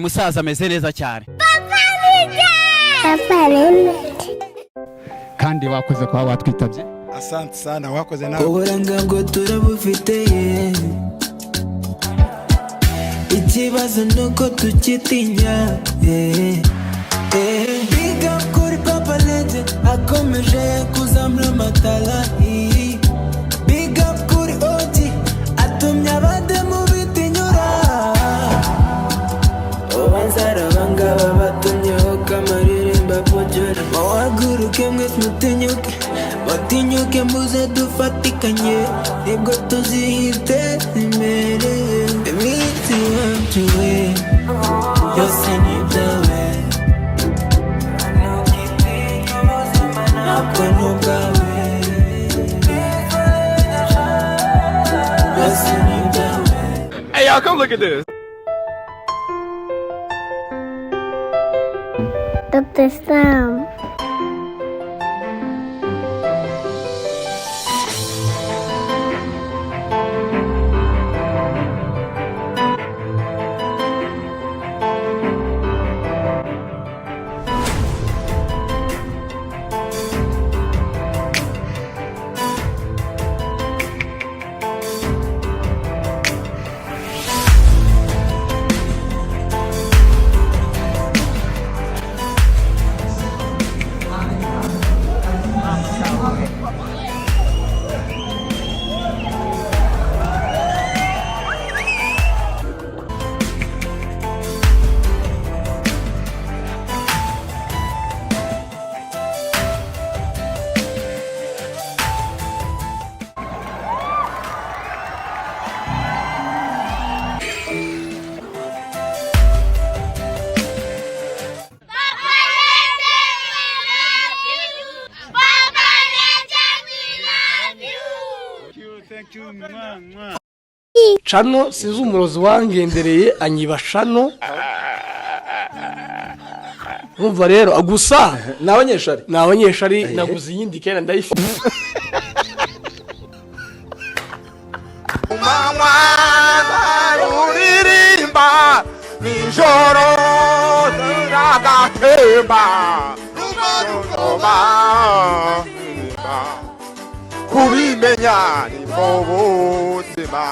Musaza ameze neza cyane. Papa Nene. Kandi wakoze kwa watwitabye. Asante sana wakoze nawe. Uburanga bwo turabufite ikibazo nuko tukitinya Big up kuri Papa Legend akomeje kuzamura amatara Big up kuri OG atumye abademu bitinyura Obanzara bangaba batumyeho kamaririmba pojora Mawaguruke mwe mutinyuke Matinyuke muze dufatikanye Nibwo tuzihite imbere Imiti wamjuwe Yose nibyawe Ntabwo nubwawe Yose nibyawe Hey y'all, come look at this. Dr. Sam. Cano sinzi umurozi wangendereye anyiba cano Umva rero gusa n'abanyeshari naguze iyindi kera ndayifite Mama uririmba nijoro nagatemba kubimenya ni ubuzima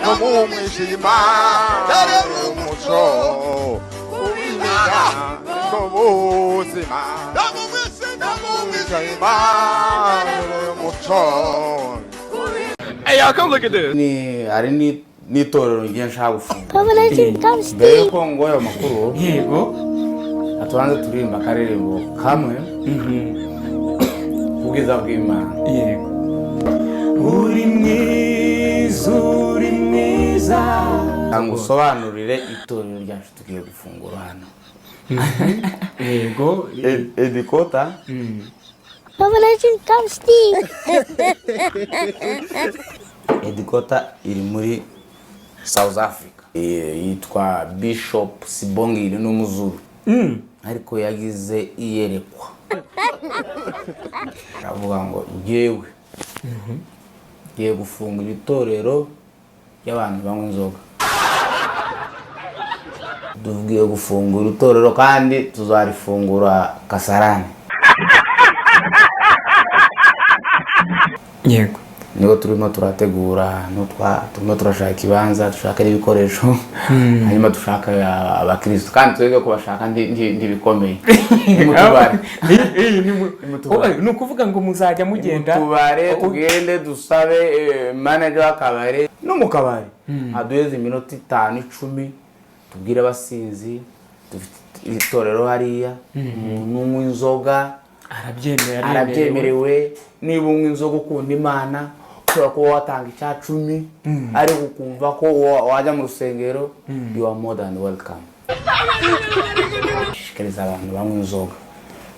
no mu mwijima umuco kubimenya ni ubuzima no mu mwijima umuco Hey y'all, come look at this. Ari n'itorero ngiye nshaka gufunga Papa Legend, come mbere Steve. ko ngoyo makuru Yego. atubanze turirimba akaririmbo kamwe ubwiza bw'Imana. Yego. Uri mwiza Ngo usobanurire itorero ryacu tugiye gufungura hano. Yego. Edikota Papa Legend, come Steve. Edikota iri muri South Africa. Yitwa Bishop Sibongile n'umuzuru. Ariko yagize iyerekwa. Aravuga ngo yewe ngiye gufungura itorero y'abantu banywa inzoga. Tugiye gufungura itorero kandi tuzarifungura Kasarani. Yego. Niho turimo turategura turimo turashaka ikibanza dushaka n'ibikoresho hanyuma dushaka abakristo kandi twege ko bashaka ndibikomeye mutubare Ni ukuvuga ngo muzajya mugenda mutubare tugende dusabe manager w'akabare no mu kabare aduheze iminota 5-10 tubwire abasinzi dufite itorero hariya umuntu w'inzoga arabyemerewe niba unywa inzoga ukunda Imana ushobora kuba watanga icya 10 ariko ukumva ko wajya mu rusengero you are more than welcome. Shikariza abantu banywa inzoga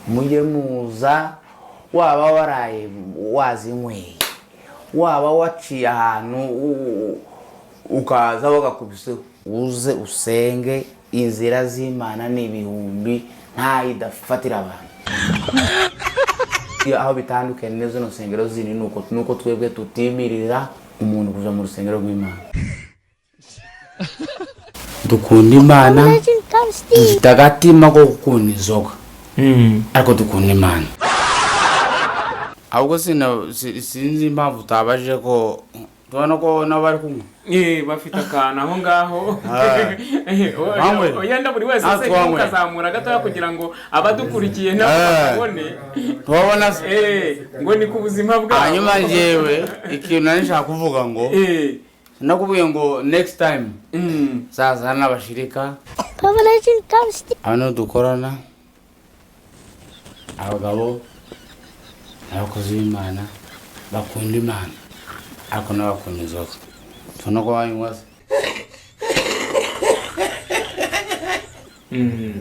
mujye muza waba waraye wazinyweye waba waciye ahantu ukaza bagakubise uze usenge inzira z'Imana n'ibihumbi nta idafatira abantu. Aho bitandukanye neza no sengero zini nuko twebwe tutimirira umuntu kuja mu rusengero rw'Imana. dukunda imana Legend comes Steve. dufite agatima ko gukunda inzoga ariko dukunda imana ahubwo sinzi impamvu utabajije ko tubona ko nabo bari kumwe bafite akantu aho ngaho yenda buri wese se ukazamura gatoya kugira ngo abadukurikiye nabo babone tubabona ngo ni ku buzima bwabo. hanyuma njyewe ikintu nari nshaka kuvuga ngo nakubwiye ngo next time sasa n'abashirika Papa Legend comes Steve. hano dukorana abagabo n'abakozi b'imana bakunda imana ariko n'abakunda inzoga tubona ko bayinywa se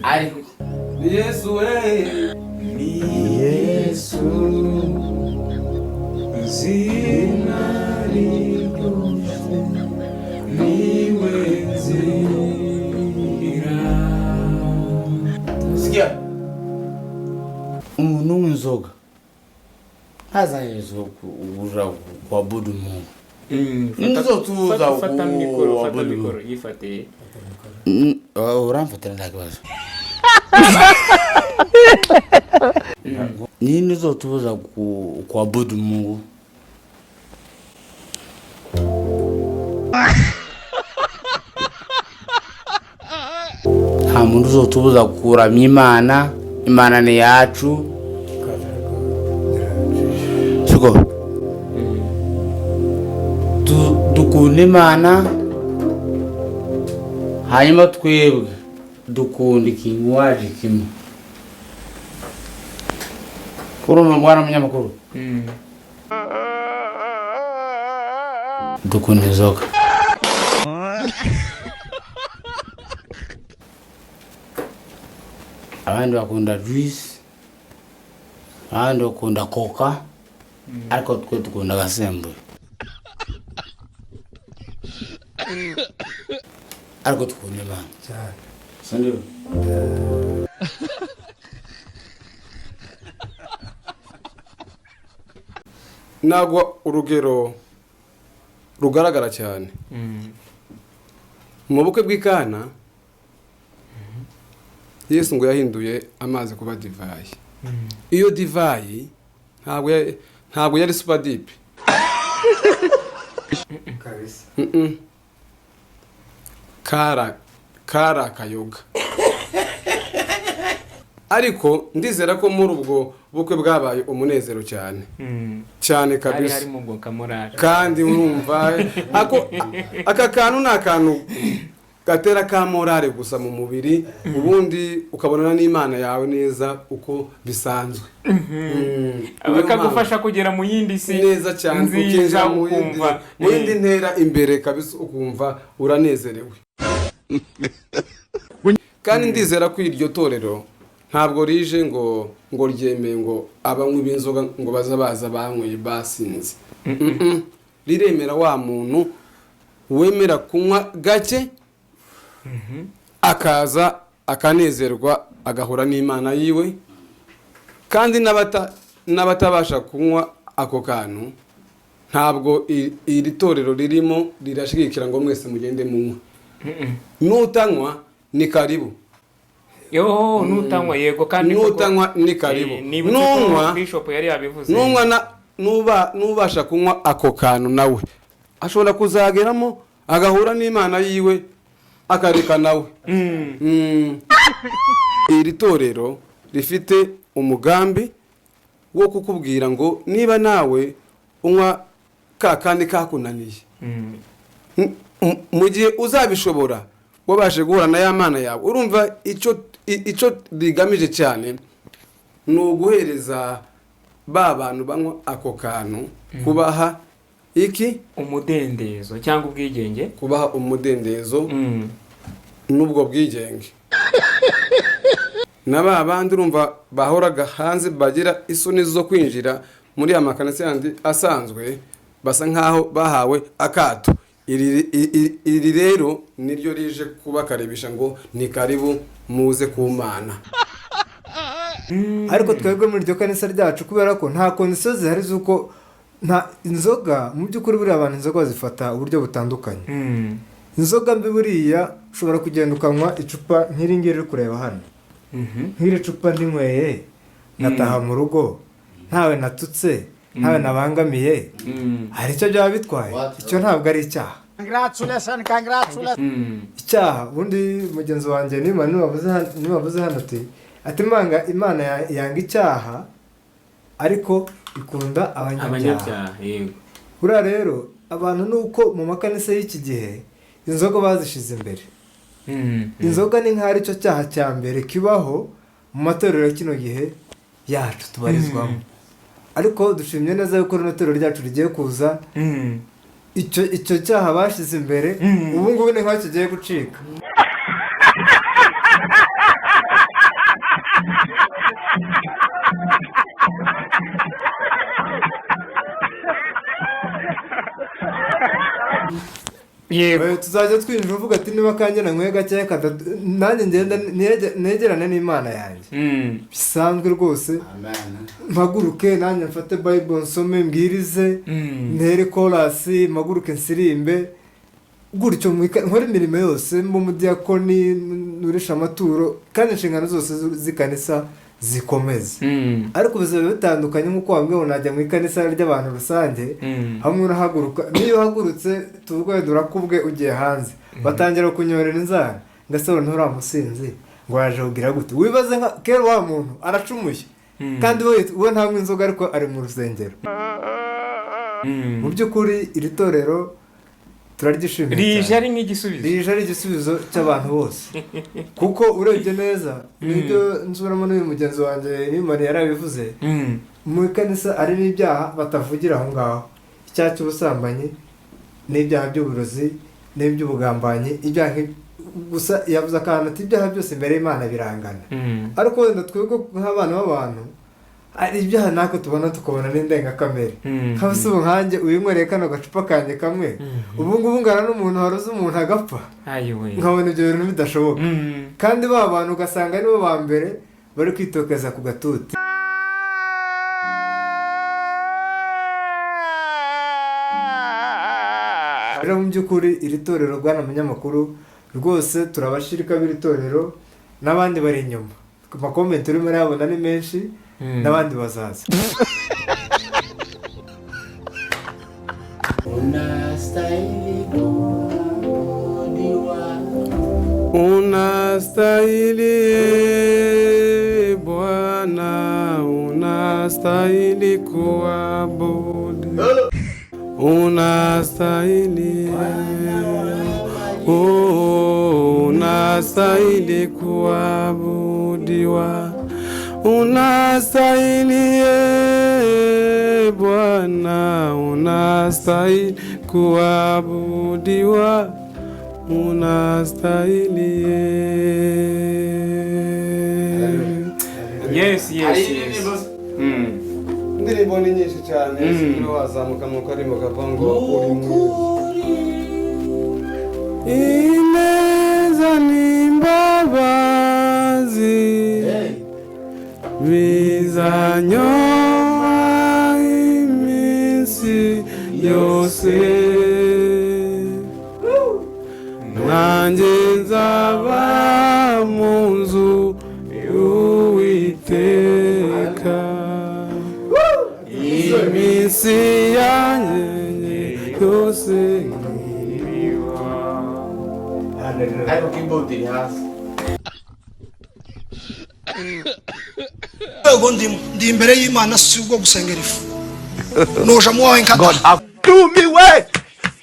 ariko Yesu we ni Yesu zina ryose niwe nzira sikia umuntu w'inzoga ntazahezwa kuja kuabudu Mungu nizo tuza fata mikoro yifate uramfatira ndakibazo nini zo tuza kuabudu Mungu nta muntu uzotubuza kuramya imana ni yacu siko dukunda imana hanyuma twebwe dukunda ikinywaji kimwe kurumva mwana munyamakuru dukunda inzoga abandi bakunda juice abandi bakunda coca ariko twe dukunda gasembuye ariko dukunda imana cyane sindi nagwa urugero rugaragara cyane mu bukwe bw'ikana Yesu ngo yahinduye amazi kuba divayi iyo divayi ntabwo yari super deep kabisa kara kayoga ariko ndizera ko muri ubwo bukwe bwabaye umunezero cyane cyane kabisa hari mu kamorari kandi urumva aka kantu ni akantu gatera ka morale gusa mu mubiri ubundi ukabonana n'Imana yawe neza uko bisanzwe bakagufasha kugera mu yindi si neza cyane ukinjira mu yindi ntera imbere kabisa ukumva uranezerewe kandi ndizera ko iryo torero ntabwo rije ngo ryemeye ngo abanywi b'inzoga ngo baza banyweye basinze riremera wa muntu wemera kunywa gake akaza akanezerwa agahura n'Imana yiwe kandi n'abatabasha kunywa ako kantu ntabwo iri torero ririmo rirashigikira ngo mwese mugende munywa nutanywa ni karibu nutanywa yego kandi nutanywa ni karibu nunwa bishop yari yabivuze nubasha kunywa ako kantu nawe ashobora kuzageramo agahura n'Imana yiwe akareka nawe iri torero rifite umugambi wo kukubwira ngo niba nawe unywa kandi kakunaniye mu gihe uzabishobora wabashe guhura na ya Mana yawe urumva icyo rigamije cyane ni uguhereza ba bantu banywa ako kantu kubaha iki umudendezo cyangwa ubwigenge kubaha umudendezo n'ubwo bwigenge n'aba bandi urumva bahoraga hanze bagira isoni zo kwinjira muri amakanisa yandi asanzwe basa nkaho bahawe akato iri rero niryo rije kubakarebisha ngo ni karibu muze ku Mana ariko twebwe muri iryo kanisa ryacu kubera ko nta kondisiyo zihari z'uko nta inzoga mu by'ukuri buriya abantu inzoga bazifata uburyo butandukanye inzoga mbi buriya ushobora kugenda ukanywa icupa nk'iri ngiri uri kureba hano nk'iri cupa ndinyweye nataha mu rugo ntawe natutse ntawe nabangamiye hari icyo byaba bitwaye icyo ntabwo ari icyaha icyaha ubundi mugenzi wanjye nibavuze hano ati imana yanga icyaha ariko ikunda abanyabyaha buriya rero abantu nuko mu makanisa y'iki gihe inzoga bazishize imbere inzoga ni nk'aho aricyo cyaha cya mbere kibaho mu matorero ya kino gihe yacu tubarizwamo ariko dushimye neza yuko rino torero ryacu rigiye kuza icyo cyaha bashyize imbere ubu ngubu ni nk'aho kigiye gucika tuzajya twinjira uvuga ati niba kangena nkwe gakeya nanjye ngenda negerane n'imana yanjye bisanzwe rwose mpaguruke nanjye mfate Bible nsome mbwirize ntere korasi mpaguruke nsirimbe gutyo nkore imirimo yose mu mudiyakoni nurisha amaturo kandi inshingano zose z'ikanisa zikomeze ariko bizaba bitandukanye nk'uko wambwiye ngo najya mu ikanisa ry'abantu rusange hamwe urahaguruka niyo uhagurutse tuvuge durakubwe ugiye hanze batangira kunyorera inzara ngasaba nturamusinzi ngo yaje kugira gute wibaze nka kera wa muntu aracumuye kandi we ntanywa inzoga ariko ari mu rusengero mu by'ukuri iri torero turaryishimiye rije ari nk'igisubizo rije ari igisubizo cy'abantu bose kuko urebye neza nibyo nzuramo n'uyu mugenzi wanjye n'imana yarabivuze mu ikanisa ari n'ibyaha batavugira aho ngaho icyaha cy'ubusambanyi n'ibyaha by'uburozi n'iby'ubugambanyi ibyaha gusa yavuze akantu ati ibyaha byose imbere y'Imana birangana ariko wenda twebwe nk'abana b'abantu ari ibyaha nako tubona tukabona n'indengakamere nk'abase ubu nkanjye uyinywere kano gacupa kanjye kamwe ubu ngubu ngana n'umuntu waruze umuntu agapfa nkabona ibyo bintu bidashoboka kandi ba bantu ugasanga nibo ba mbere bari kwitokeza ku gatuti rero mu by'ukuri iri torero bwana munyamakuru rwose turabashirika b'iri torero n'abandi bari inyuma ku makomenti urimo urayabona ni menshi n'abandi bazaza unastahili Bwana, unastahili kuabudu, unastahili unastahili kuabudiwa, unastahili Bwana, unastahili kuabudiwa, unastahili. Yes. Indirimbo ni nyinshi cyane zino wazamuka mu karimo kavango uri ineza n'imbabazi bizanyoha iminsi yose, nanjye nzaba mu nzu y'Uwiteka iminsi yanjye yose. ariko keyboard iri hasi. Ndi imbere y'Imana si ubwo gusengera ifu noja mu wawe nkata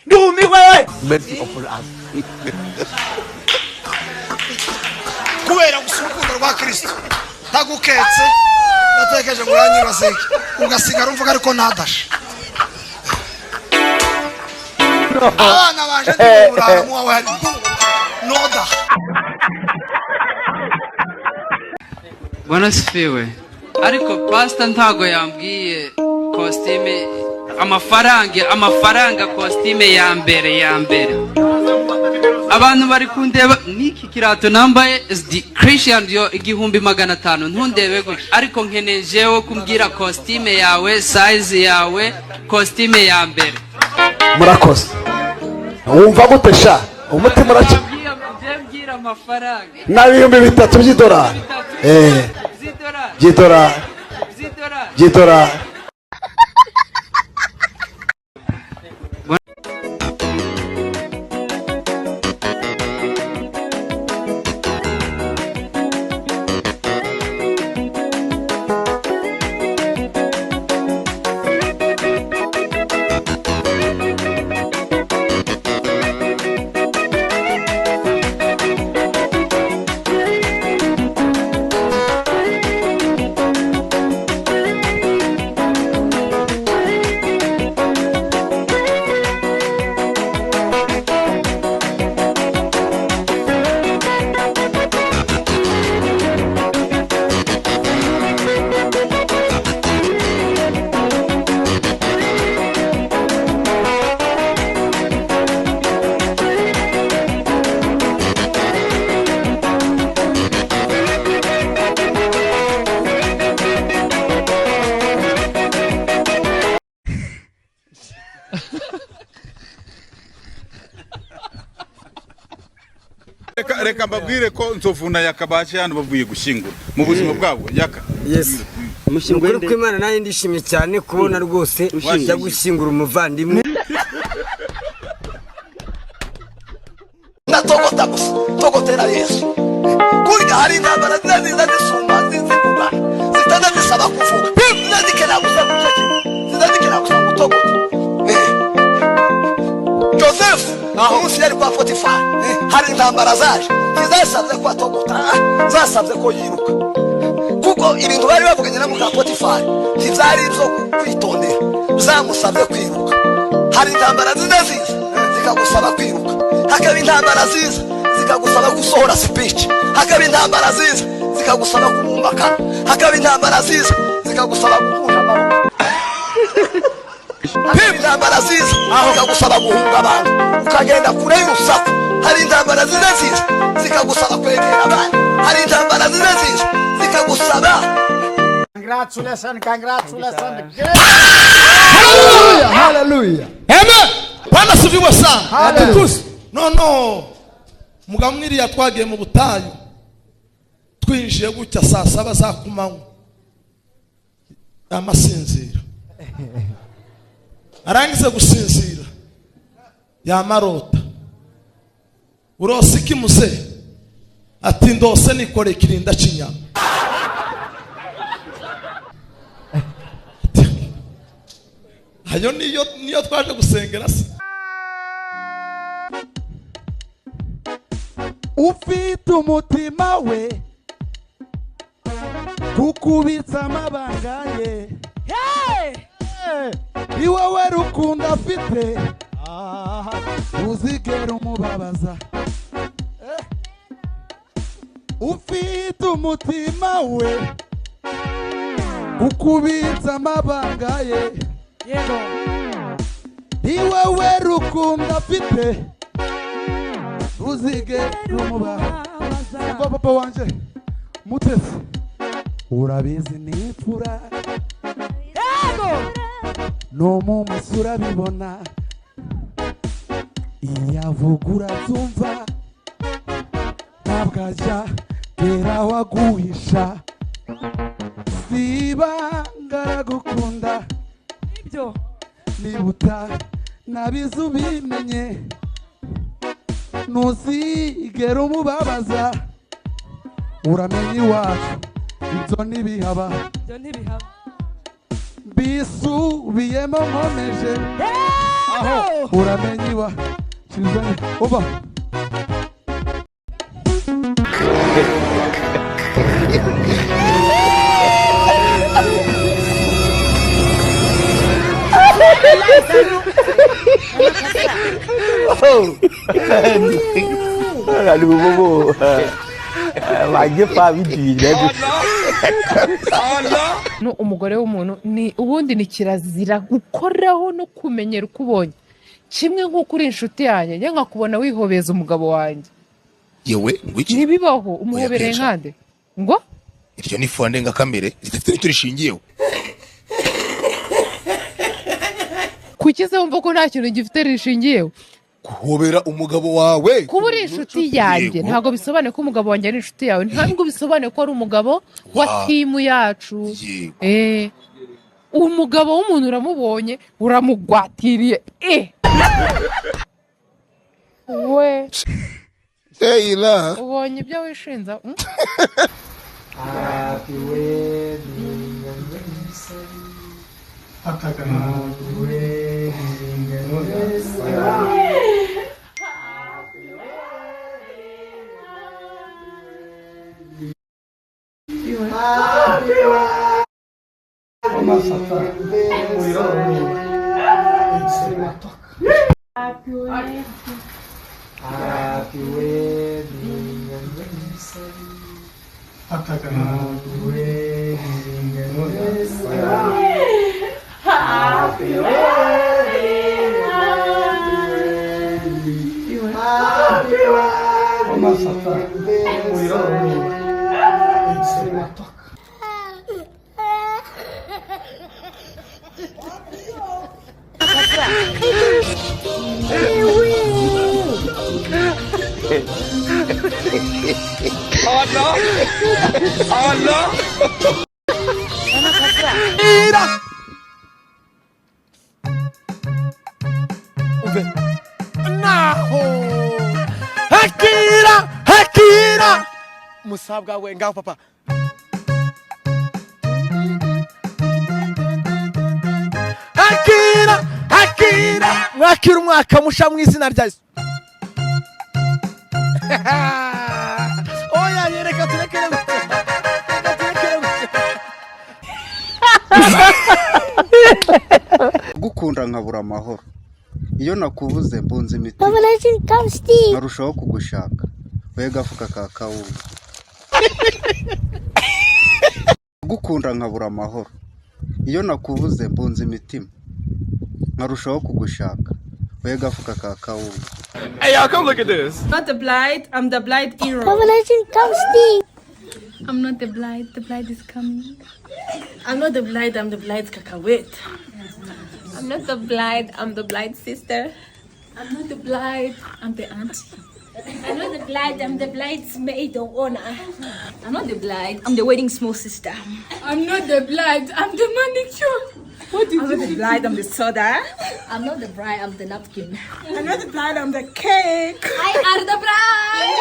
Ndumiwe mercy upon us. kubera gusa urukundo rwa Kristo ntaguketse natekereje ngo uranyibazeke ugasigara umvuga ariko nadashe abana baje ndibura mu wawe noda. Bwana sifiwe. Ariko pastor ntago yambwiye costume amafaranga costume ya mbere abantu bari kundeba niki kirato nambaye SD Christian yo 1500 ntundebe gutya ariko nkenejewe kumbwira costume yawe size yawe costume ya mbere. Murakoze wumva gute sha umutima uracyo uje mbwira amafaranga n'ibihumbi 3 by'idolari by'idolari by'idolari reka mbabwire ko nzovuna yakabaje hano bavuye gushingura mu buzima bwabo yaka yes mushingura ko Imana nayo ndishimye cyane kubona rwose ujya gushingura umuvandimwe natogota gusa togotera Yesu kurya hari intambara nziza zisumba zizikuga zitandazisaba kuvuga zidikena gusa kucece zidikena gusa gutogota Joseph umunsi yari kwa Potifari hari intambara zaje zizasabye ko atogota zasabye ko yiruka kuko ibintu bari bavuganye na muka Potifari ntibyari ibyo kwitondera zamusabye kwiruka hari intambara ziza zikagusaba kwiruka hakaba intambara ziza zikagusaba gusohora speech hakaba intambara ziza zikagusaba kubumbakana hakaba intambara ziza zikagusaba guhunga amaboko hari intambara ziza zikagusaba guhunga abantu ukagenda kure y'urusaku hari intambara ziza zikagusaba kwegera abantu hari intambara ziza zikagusaba Congratulations. Hallelujah. Amen. Bwana sifiwe sana. Hallelujah. No. Mugamwiriya twagiye mu butayu. Twinjiye gutya saa 7 za kumanywa. Amasinzira. Arangize gusinzira. Yamarota. Urosiki muze. Ati ndose nikore kirinda cinyama. Hayo niyo twaje gusengera se. Ufite umutima we kukubitsa amabanga ye. Ni wowe rukundo afite uzigera umubabaza. Ufite umutima we kukubitsa amabanga ye. Ni wowe rukundo afite uzigera umubabaza. Papa wanje Mutesi urabizi nipfura no mu masura bibona iyavugura zumva ntabwaja gera waguhisha siba ngaragukunda ibyo nibuta nabizu bimenye ntuzigera umubabaza uramenye iwacu ibyo ntibihaba bisubiyemo nkomeje aho uramenye iwacu kizanye uba no umugore w'umuntu ni ubundi ni kirazira gukoraho no kumenyera uko ubonye kimwe nk'uko uri inshuti yanjye njye nkakubona wihobeza umugabo wanjye yewe ngwiki ntibibaho umuhobereye nkande ngo iryo ni fonde nga kamere zidafite n'iturishingiyeho kuki se wumva ko nta kintu gifite rishingiyeho guhobera umugabo wawe kuba uri inshuti yanjye ntabwo bisobanuye ko umugabo wanjye ari inshuti yawe ntabwo bisobanuye ko ari umugabo wa timu yacu umugabo w'umuntu uramubonye uramugwatiriye we ubonye ibyo wishinza Happy wedding anniversary. Happy wedding anniversary. Happy wedding anniversary. Happy wedding anniversary. Happy wedding, happy Oh no! Oh no! naho hakira musabwa we ngaho papa hakira mwakira umwaka musha mu izina rya Yesu oya yereka turekere gukunda nkabura amahoro iyo nakubuze mbunze imiti narushaho kugushaka we gafuka ka kawunga gukunda nkabura amahoro iyo nakubuze mbunze imitima narushaho kugushaka we gafuka ka kawunga. Hey y'all, come look at this. Not the blight, I'm the blight hero. Revelation comes Steve. I'm not the blight is coming. I'm not the blight, I'm the blight cacahuete. I'm not the blight, I'm the blight sister. I'm not the blight, I'm the auntie. I'm not the blight, I'm the blight's maid or owner. I'm not the blight, I'm the wedding small sister. I'm not the blight, I'm the manicure. What did I'm not the bride, I'm the soda. I'm not the bride, I'm the napkin. I'm not the bride, I'm the cake. I am the bride.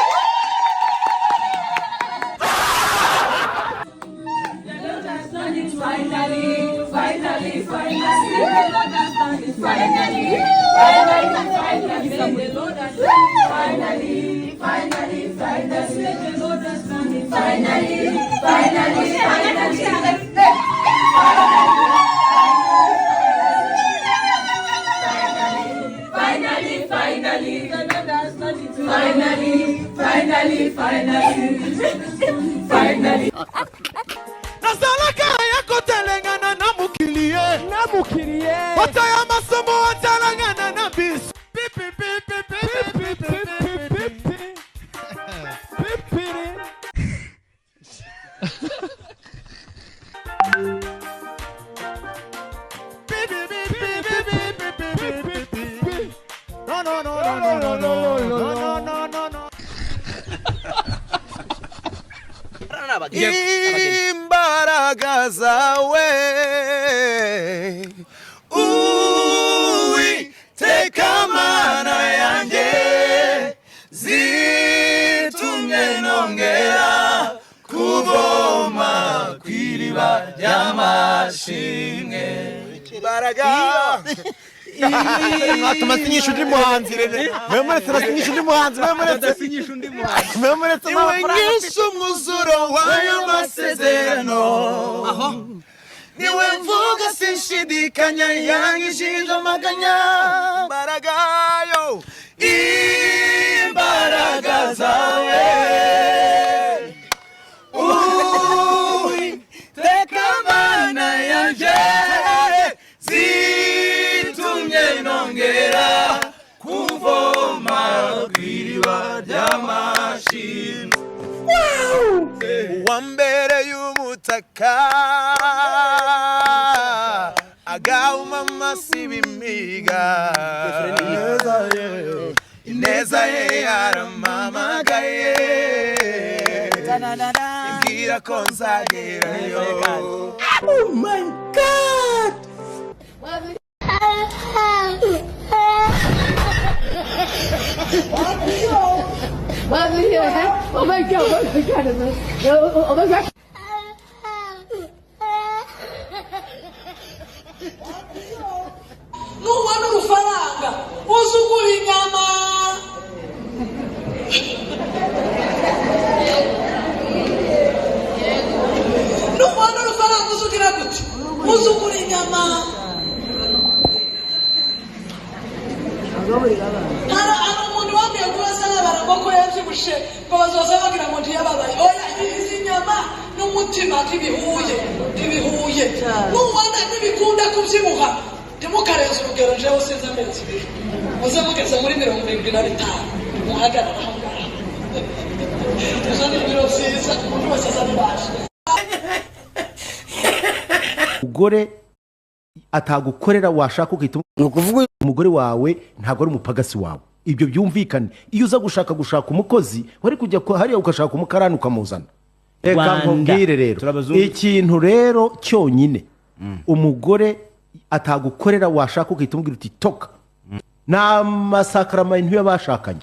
Finally. Nazalaka yako telengana na mukilie. Wata ya masomo watalangana na bisu. Imbaraga zawe Uwiteka Mana yanjye zitumye nongera kuvoma kw'iriba ry'amashimwe imbaraga Tumasinyisha undi muhanzi Memuretse nasinyisha undi muhanzi Memuretse iwe ngisha umwuzuro w'ayo masezerano niwe mvuga sinshidikanya yanyishije amaganya imbaraga yo imbaraga zawe Uwiteka Mana yanjye zitumye nongera kuvoma kw'iriba ry'amashimwe uwambere y'umutaka agahumama siba imiga ineza ye yaramamagaye imbwira ko nzagerayo. Oh my God! Oh my God! Oh my God! Nubona urufaranga uzugura inyama. Nubona urufaranga uzugira gute uzugura inyama. Hari umuntu wambaye ngo bazabara amaboko yabyibushe ngo bazoza bagira ngo ntiyababaye. Oya, izi nyama n'umutima ntibihuye. Nubona ntibikunda kubyibuha ntimukarenze urugero jewe sinzi amezi ibiri muze mugeze muri 75 muhagarara aho ngaho. Izo ni ibiro byiza umuntu wese azabibasha. Umugore atagukorera washaka ukita ni ukuvuga umugore wawe ntabwo ari umupagasi wawe, ibyo byumvikane. Iyo uza gushaka umukozi wari kujya hariya ugashaka umukarani ukamuzana. Reka nkubwire rero ikintu rero cyonyine umugore atagukorera washaka ukita umubwira uti toka n'amasakaramentu y'abashakanye.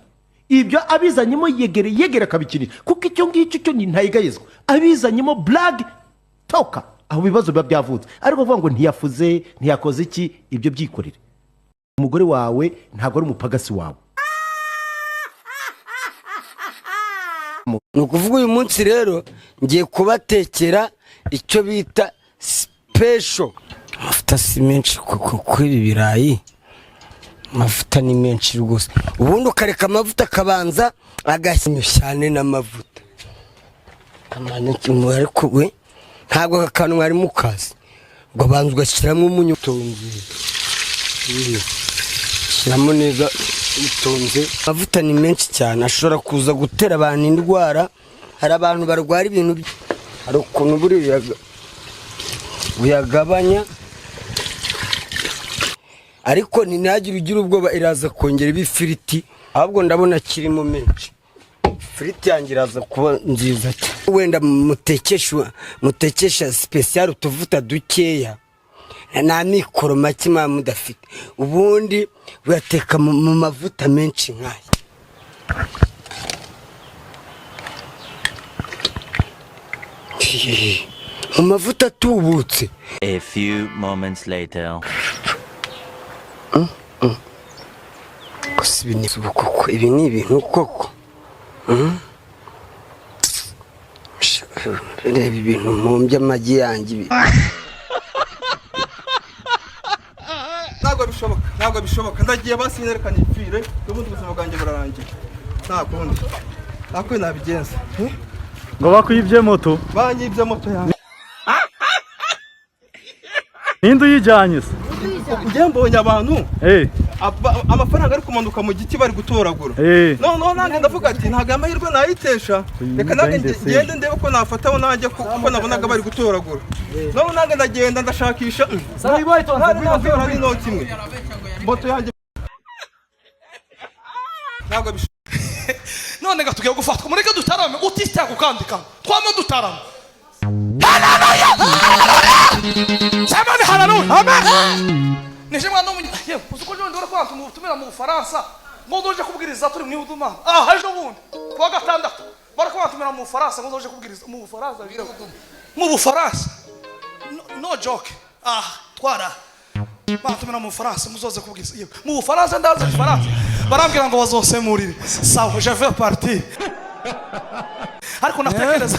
Ibyo abizanyemo yegere akabikinira kuko icyo ngicyo cyo ni ntayigayizwa. Abizanyemo blague toka aho bibazo biba byavutse, ariko kuvuga ngo ntiyafuze ntiyakoze iki, ibyo byikorere. Umugore wawe ntabwo ari umupagasi wawe. Ni ukuvuga uyu munsi rero ngiye kubatekera icyo bita special. Amavuta si menshi kuko ibi birayi amavuta ni menshi rwose. Ubundi ukareka amavuta akabanza agashyira cyane n'amavuta amaneke mu ariko we ntabwo akantu mwari mukazi ngo banza ugashyiramo umunyu utonze shyiramo neza utonze. Amavuta ni menshi cyane ashobora kuza gutera abantu indwara. Hari abantu barwara ibintu hari ukuntu buriya buyagabanya, ariko ntinagira ugira ubwoba iraza kongera ibifiriti. Ahubwo ndabona kirimo menshi. Firiti yanjye iraza kuba nziza cyane. Wenda mutekesha special utuvuta dukeya na mikoro make mudafite, ubundi uyateka mu mavuta menshi nk'aya. Mu mavuta atubutse. A few moments later. Ibi ni ibintu koko. Reba ibintu mumbye amagi yanjye. Ntabwo bishoboka ndagiye basi nerekanye ipfire n'ubundi ubuzima bwanjye burarangiye. Ntabwo nabigenza. Ngo bakwibye moto? Banyibye moto yanjye. Ninde uyijyanye se? Njye mbonye abantu amafaranga ari kumanuka mu giti bari gutoragura. No nanjye ndavuga ati ntabwo amahirwe nayitesha, reka nanjye ngende ndebe ko nafataho nanjye kuko nabonaga bari gutoragura. No nanjye ndagenda ndashakisha hari inoti imwe moto yanjye. Ntabwo none gatugiye gufatwa mureke dutarame utista kukandika twama dutarame. Samani haleluya. Amen. Nije mwana yewe uzuko nje ndora kwa tumutumira mu Faransa ngo ndoje kubwiriza turi mu Uduma. Haje bundi kwa gatandatu barako batumira mu Faransa ngo ndoje kubwiriza mu Faransa bira mu Faransa. No joke. Twara batumira mu Faransa muzoze kubwiriza yewe mu Faransa ndaza Faransa barambwira ngo bazosemurire. Sawa je vais partir. Ariko natekereza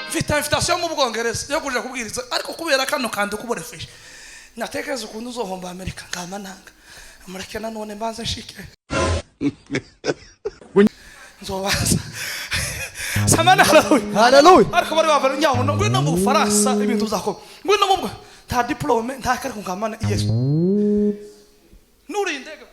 mfite invitation mu Bwongereza yo kuja kubwiriza, ariko kubera kano kandi kuborefeje natekereza ukuntu uzohomba Amerika ngamananga Amerika nanone mbanze nshike nzobaza. Samana haleluya. Ariko bari bavara nyawo no ngwino mu Faransa ibintu uzako ngwino mu nta diplome nta kare kungamana Yesu nuri indege